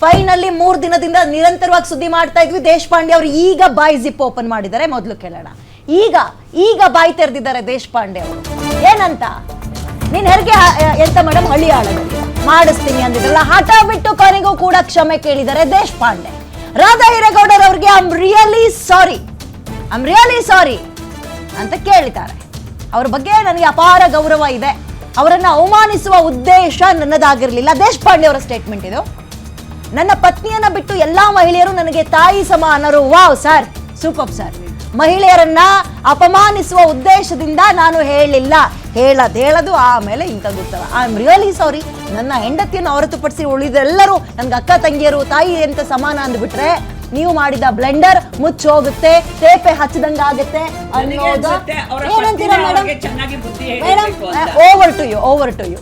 Finally 3 ದಿನದಿಂದ ನಿರಂತರವಾಗಿ ಸುದ್ದಿ ಮಾಡ್ತಾ ಇದ್ವಿ. ದೇಶಪಾಂಡೆ ಅವರು ಈಗ ಬಾಯಿ ಜಿಪ್ ಓಪನ್ ಮಾಡಿದ್ದಾರೆ. ಮೊದಲು ಕೇಳೋಣ, ಈಗ ಬಾಯಿ ತೆರೆದಿದ್ದಾರೆ ದೇಶಪಾಂಡೆ ಅವರು. ಏನಂತ? ನೀನ್ ಹೆರಿಗೆ ಎಂತ ಮೇಡಮ್ ಹಳ್ಳಿ ಆಳದಲ್ಲಿ ಮಾಡಿಸ್ತೀನಿ ಅಂದಿದ್ರಲ್ಲ, ಹಠ ಬಿಟ್ಟು ಕೊನೆಗೂ ಕೂಡ ಕ್ಷಮೆ ಕೇಳಿದ್ದಾರೆ ದೇಶಪಾಂಡೆ. ರಾಧಾ ಹಿರೇಗೌಡರ್ ಅವ್ರಿಗೆ ಐ ಆಮ್ ರಿಯಲಿ ಸಾರಿ ಅಂತ ಕೇಳಿದ್ದಾರೆ. ಅವ್ರ ಬಗ್ಗೆ ನನಗೆ ಅಪಾರ ಗೌರವ ಇದೆ, ಅವರನ್ನ ಅವಮಾನಿಸುವ ಉದ್ದೇಶ ನನ್ನದಾಗಿರ್ಲಿಲ್ಲ. ದೇಶಪಾಂಡೆ ಅವರ ಸ್ಟೇಟ್ಮೆಂಟ್ ಇದು. ನನ್ನ ಪತ್ನಿಯನ್ನ ಬಿಟ್ಟು ಎಲ್ಲಾ ಮಹಿಳೆಯರು ನನಗೆ ತಾಯಿ ಸಮಾನರು. Wow sir, super sir. ಮಹಿಳೆಯರನ್ನ ಅಪಮಾನಿಸುವ ಉದ್ದೇಶದಿಂದ ನಾನು ಹೇಳಿಲ್ಲ. ಹೇಳದು ಆಮೇಲೆ ಇಂಥದ್ದು ಉತ್ತರ. I am really sorry. ನನ್ನ ಹೆಂಡತಿಯನ್ನು ಹೊರತುಪಡಿಸಿ ಉಳಿದೆಲ್ಲರೂ ನನ್ಗೆ ಅಕ್ಕ ತಂಗಿಯರು ತಾಯಿ ಅಂತ ಸಮಾನ ಅಂದ್ಬಿಟ್ರೆ ನೀವು ಮಾಡಿದ ಬ್ಲೆಂಡರ್ ಮುಚ್ಚೋಗುತ್ತೆ, ತೇಪೆ ಹಚ್ಚದಂಗಾಗುತ್ತೆ ಅನ್ನೋದು. ಏನಂತೀರಾ ಮೇಡಮ್? Over to you.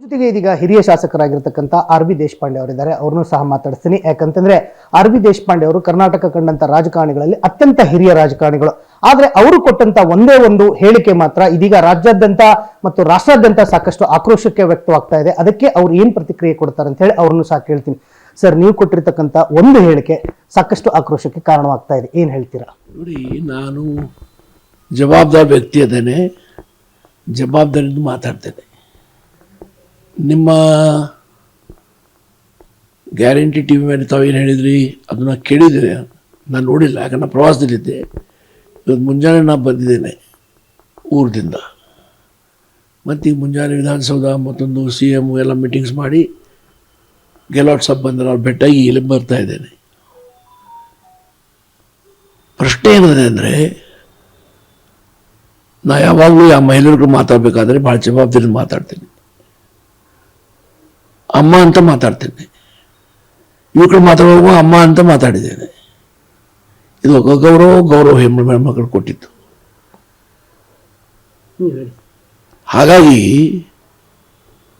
ಜೊತೆಗೆ ಇದೀಗ ಹಿರಿಯ ಶಾಸಕರಾಗಿರ್ತಕ್ಕಂಥ RB ದೇಶಪಾಂಡೆ ಅವರಿದ್ದಾರೆ. ಅವ್ರನ್ನೂ ಸಹ ಮಾತಾಡಿಸ್ತೀನಿ. ಯಾಕಂತಂದ್ರೆ RB ದೇಶಪಾಂಡೆ ಅವರು ಕರ್ನಾಟಕ ಕಂಡಂತ ರಾಜಕಾರಣಿಗಳಲ್ಲಿ ಅತ್ಯಂತ ಹಿರಿಯ ರಾಜಕಾರಣಿಗಳು. ಆದ್ರೆ ಅವರು ಕೊಟ್ಟಂತ ಒಂದೇ ಒಂದು ಹೇಳಿಕೆ ಮಾತ್ರ ಇದೀಗ ರಾಜ್ಯಾದ್ಯಂತ ಮತ್ತು ರಾಷ್ಟ್ರಾದ್ಯಂತ ಸಾಕಷ್ಟು ಆಕ್ರೋಶಕ್ಕೆ ವ್ಯಕ್ತವಾಗ್ತಾ ಇದೆ. ಅದಕ್ಕೆ ಅವ್ರು ಏನ್ ಪ್ರತಿಕ್ರಿಯೆ ಕೊಡ್ತಾರೆ ಅಂತ ಹೇಳಿ ಅವ್ರನ್ನು ಸಹ ಕೇಳ್ತೀನಿ. ಸರ್, ನೀವು ಕೊಟ್ಟಿರ್ತಕ್ಕಂಥ ಒಂದು ಹೇಳಿಕೆ ಸಾಕಷ್ಟು ಆಕ್ರೋಶಕ್ಕೆ ಕಾರಣವಾಗ್ತಾ ಇದೆ, ಏನ್ ಹೇಳ್ತೀರಾ? ನೋಡಿ, ನಾನು ಜವಾಬ್ದಾರ ವ್ಯಕ್ತಿ ಅದೇನೆ, ಜವಾಬ್ದಾರಿಯಿಂದ ಮಾತಾಡ್ತೇನೆ. ನಿಮ್ಮ ಗ್ಯಾರಂಟಿ ಟಿ ವಿ ಮೇಲೆ ತಾವೇನು ಹೇಳಿದ್ರಿ ಅದನ್ನು ಕೇಳಿದ್ದೀರಿ, ನಾನು ನೋಡಿಲ್ಲ. ಯಾಕಂದ್ರೆ ನಾನು ಪ್ರವಾಸದಲ್ಲಿದ್ದೆ. ಇವತ್ತು ಮುಂಜಾನೆ ನಾನು ಬಂದಿದ್ದೇನೆ ಊರದಿಂದ. ಮತ್ತು ಈಗ ಮುಂಜಾನೆ ವಿಧಾನಸೌಧ ಮತ್ತೊಂದು CM ಎಲ್ಲ ಮೀಟಿಂಗ್ಸ್ ಮಾಡಿ ಗೆಲಾಟ್ ಸಬ್ ಬಂದರೆ ಅವ್ರು ಭೇಟಿಯಾಗಿ ಇಲ್ಲಿ ಬರ್ತಾ ಇದ್ದೇನೆ. ಪ್ರಶ್ನೆ ಏನಿದೆ ಅಂದರೆ, ನಾ ಯಾವಾಗಲೂ ಆ ಮಹಿಳೆಯರು ಮಾತಾಡಬೇಕಾದ್ರೆ ಭಾಳ ಜವಾಬ್ದಾರಿ ಮಾತಾಡ್ತೀನಿ. ಅಮ್ಮ ಅಂತ ಮಾತಾಡ್ತೇನೆ, ಯುವಕರು ಮಾತಾಡುವಾಗ ಅಮ್ಮ ಅಂತ ಮಾತಾಡಿದ್ದೇನೆ. ಇದು ಗೌರವ ಹೆಣ್ಮಕ್ಳು ಕೊಟ್ಟಿತ್ತು. ಹಾಗಾಗಿ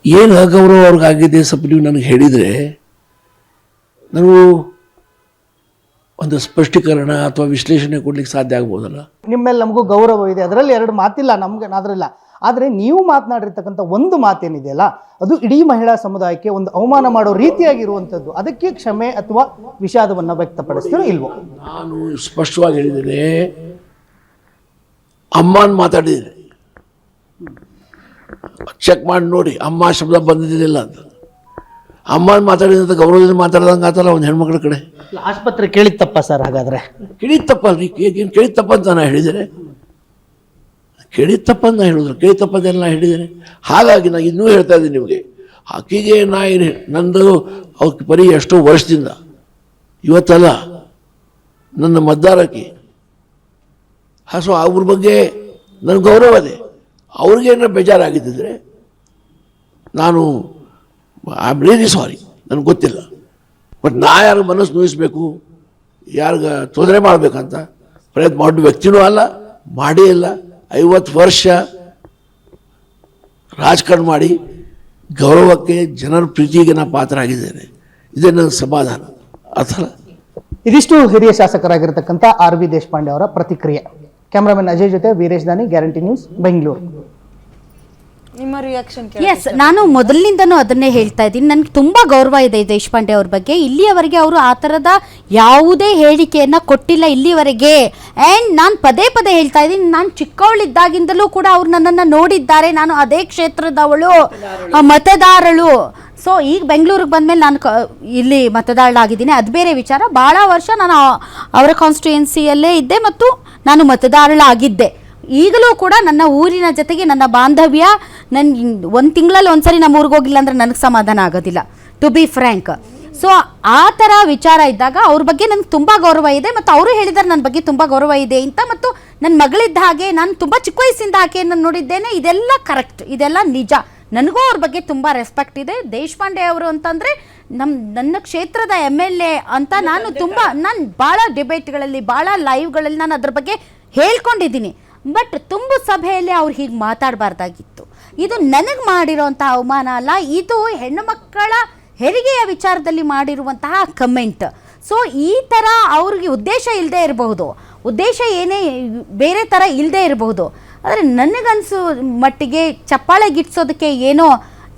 ಏನು ಅಗೌರವ ಅವ್ರಿಗಾಗಿದೆ ಸ್ವಲ್ಪ ನೀವು ನನಗೆ ಹೇಳಿದರೆ ನಾವು ಒಂದು ಸ್ಪಷ್ಟೀಕರಣ ಅಥವಾ ವಿಶ್ಲೇಷಣೆ ಕೊಡ್ಲಿಕ್ಕೆ ಸಾಧ್ಯ ಆಗ್ಬೋದಲ್ಲ. ನಿಮ್ಮೇಲೆ ನಮಗೂ ಗೌರವ ಇದೆ, ಅದರಲ್ಲಿ ಎರಡು ಮಾತಿಲ್ಲ, ನಮ್ಗೆ ಅದರಲ್ಲ. ಆದರೆ ನೀವು ಮಾತನಾಡಿರ್ತಕ್ಕಂಥ ಒಂದು ಮಾತೇನಿದೆಯಲ್ಲ, ಅದು ಇಡೀ ಮಹಿಳಾ ಸಮುದಾಯಕ್ಕೆ ಒಂದು ಅವಮಾನ ಮಾಡೋ ರೀತಿಯಾಗಿರುವಂಥದ್ದು. ಅದಕ್ಕೆ ಕ್ಷಮೆ ಅಥವಾ ವಿಷಾದವನ್ನು ವ್ಯಕ್ತಪಡಿಸ್ತೀರೋ ಇಲ್ವೋ? ನಾನು ಸ್ಪಷ್ಟವಾಗಿ ಹೇಳಿದ್ದೇನೆ, ಅಮ್ಮನ ಮಾತಾಡಿದ್ದೇನೆ. ಚೆಕ್ ಮಾಡಿ ನೋಡಿ, ಅಮ್ಮ ಶಬ್ದ ಬಂದಿದ್ದಿಲ್ಲ ಅಂತ. ಅಮ್ಮನ ಮಾತಾಡಿದಂಥ ಗೌರವದಿಂದ ಮಾತಾಡ್ದಂಗೆ ಆತಲ್ಲ ಒಂದು ಹೆಣ್ಮಕ್ಳ ಕಡೆ. ಆಸ್ಪತ್ರೆ ಕೇಳಿತ್ತಪ್ಪ ಸರ್? ಹಾಗಾದ್ರೆ ಕೇಳಿತ್ತಪ್ಪಲ್ರಿ, ಏನು ಕೇಳಿತ್ತಪ್ಪ ಅಂತ ನಾನು ಹೇಳಿದ್ದೇನೆ? ಕೇಳಿತ್ತಪ್ಪಂತ ನಾನು ಹೇಳಿದ್ರು, ಕೇಳಿತ್ತಪ್ಪಂತೆಲ್ಲ ನಾನು ಹೇಳಿದ್ದೇನೆ. ಹಾಗಾಗಿ ನಾನು ಇನ್ನೂ ಹೇಳ್ತಾ ಇದ್ದೀನಿ ನಿಮಗೆ, ಆಕೆಗೆ ನಾ ಏನು ನಂದು ಅವ್ರ ಪರಿ ಎಷ್ಟೋ ವರ್ಷದಿಂದ, ಇವತ್ತಲ್ಲ, ನನ್ನ ಮತದಾರಕ್ಕೆ ಸೊ ಅವ್ರ ಬಗ್ಗೆ ನನಗೆ ಗೌರವ ಇದೆ. ಅವ್ರಿಗೇನಾರು ಬೇಜಾರಾಗಿದ್ದಿದ್ರೆ ನಾನು ಐ ಆಮ್ ರಿಯಲಿ ಸಾರಿ, ನನಗೆ ಗೊತ್ತಿಲ್ಲ. ಬಟ್ ನಾ ಯಾರು ಮನಸ್ಸು ನೋಯಿಸ್ಬೇಕು, ಯಾರಿಗೆ ತೊಂದರೆ ಮಾಡಬೇಕಂತ ಪ್ರಯತ್ನ ಮಾಡೋ ವ್ಯಕ್ತಿನೂ ಅಲ್ಲ, ಮಾಡೇ ಇಲ್ಲ. 50 ವರ್ಷ ರಾಜಕಾರಣ ಮಾಡಿ ಗೌರವಕ್ಕೆ, ಜನರ ಪ್ರೀತಿಗೆ ನಾನು ಪಾತ್ರ ಆಗಿದ್ದೇನೆ. ಇದೇ ನನ್ನ ಸಮಾಧಾನ. ಅಥಲ ಇದಿಷ್ಟು ಹಿರಿಯ ಶಾಸಕರಾಗಿರ್ತಕ್ಕಂಥ RB ದೇಶಪಾಂಡೆ ಅವರ ಪ್ರತಿಕ್ರಿಯೆ. ಕ್ಯಾಮ್ರಾಮನ್ ಅಜಯ್ ಜೊತೆ ವೀರೇಶ್ ದಾನಿ, ಗ್ಯಾರಂಟಿ ನ್ಯೂಸ್, ಬೆಂಗಳೂರು. ನಿಮ್ಮ ರಿಯಾಕ್ಷನ್? ಎಸ್, ನಾನು ಮೊದಲಿನಿಂದನೂ ಅದನ್ನೇ ಹೇಳ್ತಾ ಇದ್ದೀನಿ. ನನಗೆ ತುಂಬ ಗೌರವ ಇದೆ ದೇಶಪಾಂಡೆ ಅವ್ರ ಬಗ್ಗೆ. ಇಲ್ಲಿಯವರೆಗೆ ಅವರು ಆ ಥರದ ಯಾವುದೇ ಹೇಳಿಕೆಯನ್ನು ಕೊಟ್ಟಿಲ್ಲ ಇಲ್ಲಿವರೆಗೆ. ಆ್ಯಂಡ್ ನಾನು ಪದೇ ಹೇಳ್ತಾ ಇದ್ದೀನಿ, ನಾನು ಚಿಕ್ಕವಳಿದ್ದಾಗಿಂದಲೂ ಕೂಡ ಅವ್ರು ನನ್ನನ್ನು ನೋಡಿದ್ದಾರೆ. ನಾನು ಅದೇ ಕ್ಷೇತ್ರದವಳು, ಮತದಾರಳು. ಸೊ ಈಗ ಬೆಂಗಳೂರಿಗೆ ಬಂದಮೇಲೆ ನಾನು ಇಲ್ಲಿ ಮತದಾರಳಾಗಿದ್ದೀನಿ, ಅದು ಬೇರೆ ವಿಚಾರ. ಭಾಳ ವರ್ಷ ನಾನು ಅವರ ಕಾನ್ಸ್ಟಿಟ್ಯೂಯೆನ್ಸಿಯಲ್ಲೇ ಇದ್ದೆ ಮತ್ತು ನಾನು ಮತದಾರಳಾಗಿದ್ದೆ. ಈಗಲೂ ಕೂಡ ನನ್ನ ಊರಿನ ಜೊತೆಗೆ ನನ್ನ ಬಾಂಧವ್ಯ. ನನ್ನ 1 ತಿಂಗಳಲ್ಲಿ ಒಂದ್ಸರಿ ನಮ್ಮ ಊರಿಗೆ ಹೋಗಿಲ್ಲ ಅಂದರೆ ನನಗೆ ಸಮಾಧಾನ ಆಗೋದಿಲ್ಲ, ಟು ಬಿ ಫ್ರ್ಯಾಂಕ್. ಸೊ ಆ ಥರ ವಿಚಾರ ಇದ್ದಾಗ ಅವ್ರ ಬಗ್ಗೆ ನನಗೆ ತುಂಬ ಗೌರವ ಇದೆ. ಮತ್ತು ಅವರು ಹೇಳಿದ್ದಾರೆ ನನ್ನ ಬಗ್ಗೆ ತುಂಬ ಗೌರವ ಇದೆ ಅಂತ. ಮತ್ತು ನನ್ನ ಮಗಳಿದ್ದ ಹಾಗೆ, ನಾನು ತುಂಬ ಚಿಕ್ಕ ವಯಸ್ಸಿಂದ ಆಕೆಯನ್ನು ನೋಡಿದ್ದೇನೆ. ಇದೆಲ್ಲ ಕರೆಕ್ಟ್, ಇದೆಲ್ಲ ನಿಜ. ನನಗೂ ಅವ್ರ ಬಗ್ಗೆ ತುಂಬ ರೆಸ್ಪೆಕ್ಟ್ ಇದೆ. ದೇಶಪಾಂಡೆ ಅವರು ಅಂತಂದರೆ ನನ್ನ ಕ್ಷೇತ್ರದ MLA ಅಂತ ನಾನು ಭಾಳ ಡಿಬೇಟ್ಗಳಲ್ಲಿ, ಭಾಳ ಲೈವ್ಗಳಲ್ಲಿ ನಾನು ಅದ್ರ ಬಗ್ಗೆ ಹೇಳ್ಕೊಂಡಿದ್ದೀನಿ. ಬಟ್ ತುಂಬ ಸಭೆಯಲ್ಲಿ ಅವ್ರು ಹೀಗೆ ಮಾತಾಡಬಾರ್ದಾಗಿತ್ತು. ಇದು ನನಗೆ ಮಾಡಿರೋಂಥ ಅವಮಾನ ಅಲ್ಲ, ಇದು ಹೆಣ್ಣು ಮಕ್ಕಳ ಹೆರಿಗೆಯ ವಿಚಾರದಲ್ಲಿ ಮಾಡಿರುವಂತಹ ಕಮೆಂಟ್. ಸೊ ಈ ಥರ ಅವ್ರಿಗೆ ಉದ್ದೇಶ ಇಲ್ಲದೆ ಇರಬಹುದು, ಉದ್ದೇಶ ಏನೇ ಬೇರೆ ಥರ ಇಲ್ಲದೆ ಇರಬಹುದು. ಆದರೆ ನನಗನ್ಸೋ ಮಟ್ಟಿಗೆ ಚಪ್ಪಾಳೆ ಗಿಟ್ಸೋದಕ್ಕೆ ಏನೋ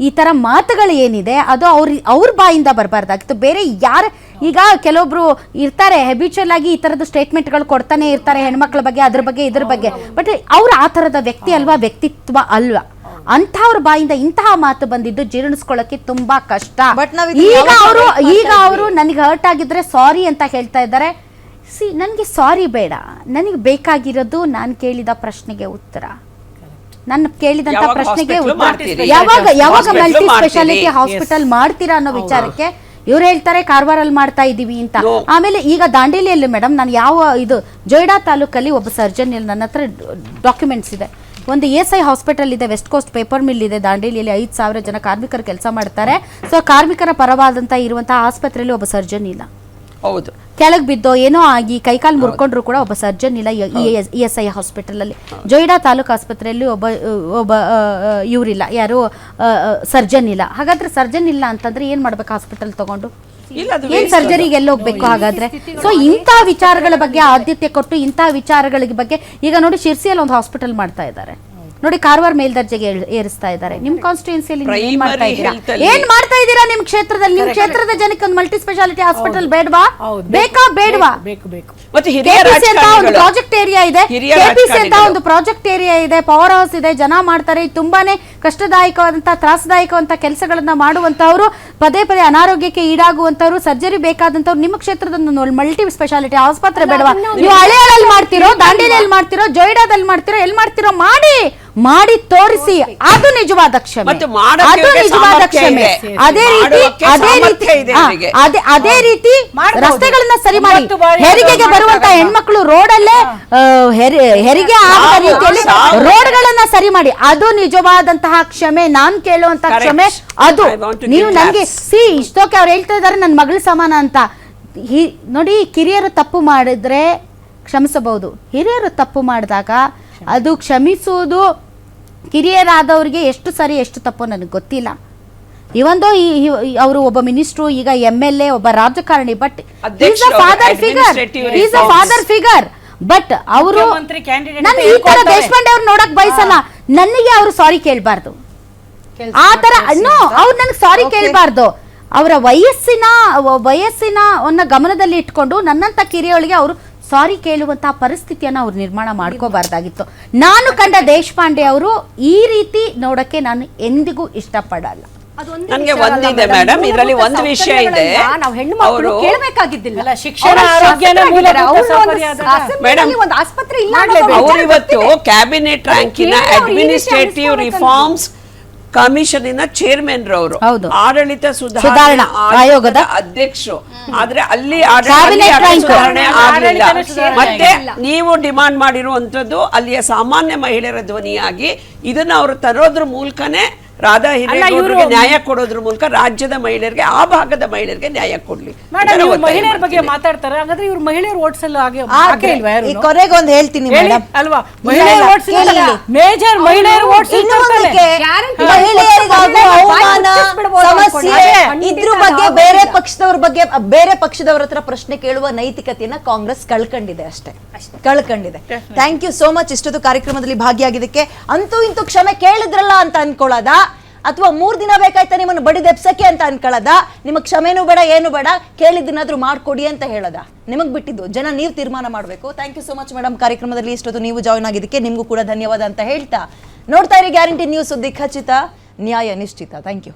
ಈ ಥರ ಮಾತುಗಳು ಏನಿದೆ ಅದು ಅವ್ರ ಬಾಯಿಂದ ಬರಬಾರ್ದಾಗಿತ್ತು. ಬೇರೆ ಯಾರು ಈಗ ಕೆಲವೊಬ್ರು ಇರ್ತಾರೆ ಹ್ಯಾಬಿಚುವಲ್ ಆಗಿ ಈ ಥರದ ಸ್ಟೇಟ್ಮೆಂಟ್ಗಳು ಕೊಡ್ತಾನೆ ಇರ್ತಾರೆ ಹೆಣ್ಮಕ್ಳ ಬಗ್ಗೆ, ಅದ್ರ ಬಗ್ಗೆ ಇದ್ರ ಬಗ್ಗೆ. ಬಟ್ ಅವ್ರು ಆ ಥರದ ವ್ಯಕ್ತಿ ಅಲ್ವಾ, ವ್ಯಕ್ತಿತ್ವ ಅಲ್ವಾ. ಅಂಥವ್ರ ಬಾಯಿಂದ ಇಂತಹ ಮಾತು ಬಂದಿದ್ದು ಜೀರ್ಣಿಸ್ಕೊಳ್ಳೋಕೆ ತುಂಬಾ ಕಷ್ಟ. ಈಗ ಅವರು ನನಗೆ ಹರ್ಟ್ ಆಗಿದ್ರೆ ಸಾರಿ ಅಂತ ಹೇಳ್ತಾ ಇದ್ದಾರೆ. ನನಗೆ ಸಾರಿ ಬೇಡ, ನನಗೆ ಬೇಕಾಗಿರೋದು ನಾನು ಕೇಳಿದ ಪ್ರಶ್ನೆಗೆ ಉತ್ತರ. ನನ್ನ ಕೇಳಿದಂತ ಪ್ರಶ್ನೆಗೆ ಯಾವಾಗ ಮಲ್ಟಿ ಸ್ಪೆಷಾಲಿಟಿ ಹಾಸ್ಪಿಟಲ್ ಮಾಡ್ತೀರಾ ಅನ್ನೋ ವಿಚಾರಕ್ಕೆ ಇವ್ರು ಹೇಳ್ತಾರೆ ಕಾರವಾರಲ್ಲಿ ಮಾಡ್ತಾ ಇದೀವಿ ಅಂತ. ಆಮೇಲೆ ಈಗ ದಾಂಡೇಲಿಯಲ್ಲಿ ಮೇಡಮ್ ನಾನು ಇದು ಜೊಯ್ಡಾ ತಾಲೂಕಲ್ಲಿ ಒಬ್ಬ ಸರ್ಜನ್, ನನ್ನ ಹತ್ರ ಡಾಕ್ಯುಮೆಂಟ್ಸ್ ಇದೆ. ಒಂದು ESI ಹಾಸ್ಪಿಟಲ್ ಇದೆ, ವೆಸ್ಟ್ ಕೋಸ್ಟ್ ಪೇಪರ್ ಮಿಲ್ ಇದೆ ದಾಂಡೇಲಿಯಲ್ಲಿ. 5,000 ಜನ ಕಾರ್ಮಿಕರು ಕೆಲಸ ಮಾಡ್ತಾರೆ. ಸೊ ಕಾರ್ಮಿಕರ ಪರವಾದಂತ ಇರುವಂತಹ ಆಸ್ಪತ್ರೆಯಲ್ಲಿ ಒಬ್ಬ ಸರ್ಜನ್ ಇಲ್ಲ. ಹೌದು, ಕೆಳಗೆ ಬಿದ್ದೋ ಏನೋ ಆಗಿ ಕೈಕಾಲು ಮುರ್ಕೊಂಡ್ರು ಕೂಡ ಒಬ್ಬ ಸರ್ಜನ್ ಇಲ್ಲ ESI ಹಾಸ್ಪಿಟಲ್ ಅಲ್ಲಿ. ಜೊಯ್ಡಾ ತಾಲೂಕು ಆಸ್ಪತ್ರೆಯಲ್ಲಿ ಒಬ್ಬ ಇವರಿಲ್ಲ, ಯಾರು ಸರ್ಜನ್ ಇಲ್ಲ. ಹಾಗಾದ್ರೆ ಸರ್ಜನ್ ಇಲ್ಲ ಅಂತಂದ್ರೆ ಏನ್ ಮಾಡ್ಬೇಕು ಹಾಸ್ಪಿಟಲ್ ತಗೊಂಡು? ಏನ್ ಸರ್ಜರಿಗೆ ಎಲ್ಲ ಹೋಗ್ಬೇಕು ಹಾಗಾದ್ರೆ? ಸೊ ಇಂಥ ವಿಚಾರಗಳ ಬಗ್ಗೆ ಆದ್ಯತೆ ಕೊಟ್ಟು ಇಂಥ ವಿಚಾರಗಳ ಬಗ್ಗೆ ಈಗ ನೋಡಿ ಶಿರ್ಸಿಯಲ್ಲಿ ಒಂದು ಹಾಸ್ಪಿಟಲ್ ಮಾಡ್ತಾ ಇದ್ದಾರೆ ನೋಡಿ, ಕಾರವಾರ ಮೇಲ್ದರ್ಜೆಗೆ ಏರಿಸ್ತಾ ಇದ್ದಾರೆ. ನಿಮ್ ಕಾನ್ಸ್ಟಿಟ್ಯೂನ್ಸಿಯಲ್ಲಿ ಏನ್ ಮಾಡ್ತಾ ಇದ್ದೀರಾ? ನಿಮ್ ಕ್ಷೇತ್ರದಲ್ಲಿ ನಿಮ್ ಕ್ಷೇತ್ರದ ಜನಕ್ಕೆ ಒಂದು ಮಲ್ಟಿ ಸ್ಪೆಷಾಲಿಟಿ ಹಾಸ್ಪಿಟಲ್ ಬೇಡವಾ? ಬೇಡವಾ? ಒಂದು ಪ್ರಾಜೆಕ್ಟ್ ಏರಿಯಾ ಇದೆ, KPC ಅಂತ ಒಂದು ಪ್ರಾಜೆಕ್ಟ್ ಏರಿಯಾ ಇದೆ, ಪವರ್ ಹೌಸ್ ಇದೆ, ಜನ ಮಾಡ್ತಾರೆ. ತುಂಬಾನೇ ಕಷ್ಟದಾಯಕವಾದಂತಹ ತ್ರಾಸದಾಯಕವಂತ ಕೆಲಸಗಳನ್ನ ಮಾಡುವಂತವ್ರು, ಪದೇ ಪದೇ ಅನಾರೋಗ್ಯಕ್ಕೆ ಈಡಾಗುವಂತವ್ರು, ಸರ್ಜರಿ ಬೇಕಾದಂತವ್ರು. ನಿಮ್ಮ ಕ್ಷೇತ್ರದ ಮಲ್ಟಿ ಸ್ಪೆಷಾಲಿಟಿ ಆಸ್ಪತ್ರೆ ಬೇಡವಾ? ನೀವು ಹಳೆಯಲ್ಲಿ ಮಾಡ್ತಿರೋ, ದಾಂಡೇಲಿಯಲ್ಲಿ ಮಾಡ್ತಿರೋ, ಜೊಯ್ಡಾದಲ್ಲಿ ಮಾಡ್ತಿರೋ, ಎಲ್ಲಿ ಮಾಡ್ತಿರೋ ಮಾಡಿ ತೋರಿಸಿ. ಅದು ನಿಜವಾದ ಕ್ಷಮೆ, ಅದು ನಿಜವಾದ ಕ್ಷಮೆ. ಅದೇ ರೀತಿ ರಸ್ತೆಗಳನ್ನ ಸರಿ ಮಾಡಿ, ಹೆರಿಗೆಗೆ ಬರುವಂತ ಹೆಣ್ಮಕ್ಳು ರೋಡಲ್ಲೇ ಹೆರಿಗೆ ಆಗದ ರೀತಿಯಲ್ಲಿ ರೋಡ್ಗಳನ್ನ ಸರಿ ಮಾಡಿ. ಅದು ನಿಜವಾದಂತಹ ಕ್ಷಮೆ, ನಾನ್ ಕೇಳುವಂತ ಕ್ಷಮೆ ಅದು. ನೀವು ನನ್ಗೆ ಇಷ್ಟೋಕೆ ಅವ್ರು ಹೇಳ್ತಾ ಇದಾರೆ ನನ್ನ ಮಗಳ ಸಮಾನ ಅಂತ. ನೋಡಿ, ಕಿರಿಯರು ತಪ್ಪು ಮಾಡಿದ್ರೆ ಕ್ಷಮಿಸಬಹುದು, ಹಿರಿಯರು ತಪ್ಪು ಮಾಡಿದಾಗ ಅದು ಕ್ಷಮಿಸುವುದು ಕಿರಿಯರಾದವ್ರಿಗೆ ಎಷ್ಟು ಸರಿ ಎಷ್ಟು ತಪ್ಪು ನನಗೆ ಗೊತ್ತಿಲ್ಲ. ಇವೊಂದು ಅವರು ಒಬ್ಬ ಮಿನಿಸ್ಟ್ರು, ಈಗ MLA, ಒಬ್ಬ ರಾಜಕಾರಣಿ, but is a father figure. But ಅವರು ನಾನು ಈ ತರ ದೇಶಪಾಂಡೆ ಅವ್ರು ನೋಡಕ್ ಬಯಸಲ್ಲ. ನನಗೆ ಅವರು ಸಾರಿ ಕೇಳಬಾರ್ದು, ಆ ತರ ಅವ್ರು ನನಗೆ ಸಾರಿ ಕೇಳಬಾರ್ದು. ಅವರ ವಯಸ್ಸಿನ ಗಮನದಲ್ಲಿ ಇಟ್ಕೊಂಡು ನನ್ನಂತ ಕಿರಿಯೊಳಗೆ ಅವರು ಸಾರಿ ಕೇಳುವಂತಹ ಪರಿಸ್ಥಿತಿಯನ್ನ ಅವ್ರು ನಿರ್ಮಾಣ ಮಾಡ್ಕೋಬಾರ್ದಾಗಿತ್ತು. ನಾನು ಕಂಡ ದೇಶಪಾಂಡೆ ಅವರು ಈ ರೀತಿ ನೋಡಕ್ಕೆ ನಾನು ಎಂದಿಗೂ ಇಷ್ಟಪಡಲ್ಲ. ನನಗೆ ಒಂದಿದೆ ಮೇಡಮ್, ಇದರಲ್ಲಿ ಒಂದು ವಿಷಯ ಇದೆ. ನಾವು ಹೆಣ್ಣುಮಕ್ಕಳು ಕೇಳಬೇಕಾಗಿದ್ದಿಲ್ಲ, ಶಿಕ್ಷಣ ಅವರು ಇವತ್ತು ಕ್ಯಾಬಿನೆಟ್ ರ್ಯಾಂಕಿನ ಅಡ್ಮಿನಿಸ್ಟ್ರೇಟಿವ್ ರಿಫಾರ್ಮ್ಸ್ ಕಮಿಷನ್ ಚೇರ್ಮನ್ ರವರು, ಆಡಳಿತ ಸುಧಾರಣಾ ಆಯೋಗದ ಅಧ್ಯಕ್ಷರು. ಆದ್ರೆ ಅಲ್ಲಿ ಸುಧಾರಣೆ ಆಗಲಿಲ್ಲ. ಮತ್ತೆ ನೀವು ಡಿಮಾಂಡ್ ಮಾಡಿರುವಂತದ್ದು ಅಲ್ಲಿಯ ಸಾಮಾನ್ಯ ಮಹಿಳೆಯರ ಧ್ವನಿಯಾಗಿ ಇದನ್ನ ಅವರು ತರೋದ್ರ ಮೂಲಕನೇ ರಾಧಾ ಹಿರೇಗೌಡರಿಗೆ ನ್ಯಾಯ ಕೊಡೋದ್ರ ಮೂಲಕ ರಾಜ್ಯದ ಮಹಿಳೆಯರಿಗೆ, ಆ ಭಾಗದ ಮಹಿಳೆಯರಿಗೆ ನ್ಯಾಯ ಕೊಡ್ಲಿ. ಮಹಿಳೆಯರ ಬಗ್ಗೆ ಮಾತಾಡ್ತಾರೆ, ಹಾಗಾದ್ರೆ ಇವ್ರು ಮಹಿಳೆಯರು ಓಟ್ಸ್ ಎಲ್ಲ ಕೊನೆಗೆ ಒಂದು ಹೇಳ್ತೀನಿ ಮೇಡಮ್ ಅಲ್ವಾ, ಮಹಿಳೆಯರು ಓಟ್ಸ್ ಮೇಜರ್ ಮಹಿಳೆಯರು ಓಟ್ಸ್ ಮಹಿಳೆಯರಿಗಾಗುವ ಅವಮಾನ ಸಮಸ್ಯೆ ಇದ್ರ ಬಗ್ಗೆ ಬೇರೆ ಪಕ್ಷದವರ ಹತ್ರ ಪ್ರಶ್ನೆ ಕೇಳುವ ನೈತಿಕತೆಯನ್ನ ಕಾಂಗ್ರೆಸ್ ಕಳ್ಕೊಂಡಿದೆ, ಅಷ್ಟೇ ಕಳ್ಕೊಂಡಿದೆ. ಥ್ಯಾಂಕ್ ಯು ಸೋ ಮಚ್ ಇಷ್ಟೊತ್ತು ಕಾರ್ಯಕ್ರಮದಲ್ಲಿ ಭಾಗಿಯಾಗಿದ್ದಕ್ಕೆ. ಅಂತೂ ಇಂತೂ ಕ್ಷಮೆ ಕೇಳಿದ್ರಲ್ಲ ಅಂತ ಅನ್ಕೊಳ್ಳೋದ, ಅಥವಾ 3 ದಿನ ಬೇಕಾಯ್ತಾ ನಿಮ್ಮನ್ನು ಬಡಿದೆಬ್ಸಕ್ಕೆ ಅಂತ ಅನ್ಕೊಳ್ಳೋದ? ನಿಮಗೆ ಕ್ಷಮೆನೂ ಬೇಡ, ಏನು ಬೇಡ, ಕೇಳಿದ್ದನ್ನಾದ್ರೂ ಮಾಡ್ಕೊಡಿ ಅಂತ ಹೇಳೋದ? ನಿಮಗ್ ಬಿಟ್ಟಿದ್ದು, ಜನ ನೀವು ತೀರ್ಮಾನ ಮಾಡಬೇಕು. Thank you so much madam, ಕಾರ್ಯಕ್ರಮದಲ್ಲಿ ಇಷ್ಟೊತ್ತು ನೀವು ಜಾಯ್ನ್ ಆಗಿದ್ದಕ್ಕೆ ನಿಮಗೂ ಕೂಡ ಧನ್ಯವಾದ ಅಂತ ಹೇಳ್ತಾ, ನೋಡ್ತಾ ಇರಿ ಗ್ಯಾರಂಟಿ ನ್ಯೂಸ್, ಸುದ್ದಿ ಖಚಿತ, ನ್ಯಾಯ ನಿಶ್ಚಿತ. Thank you.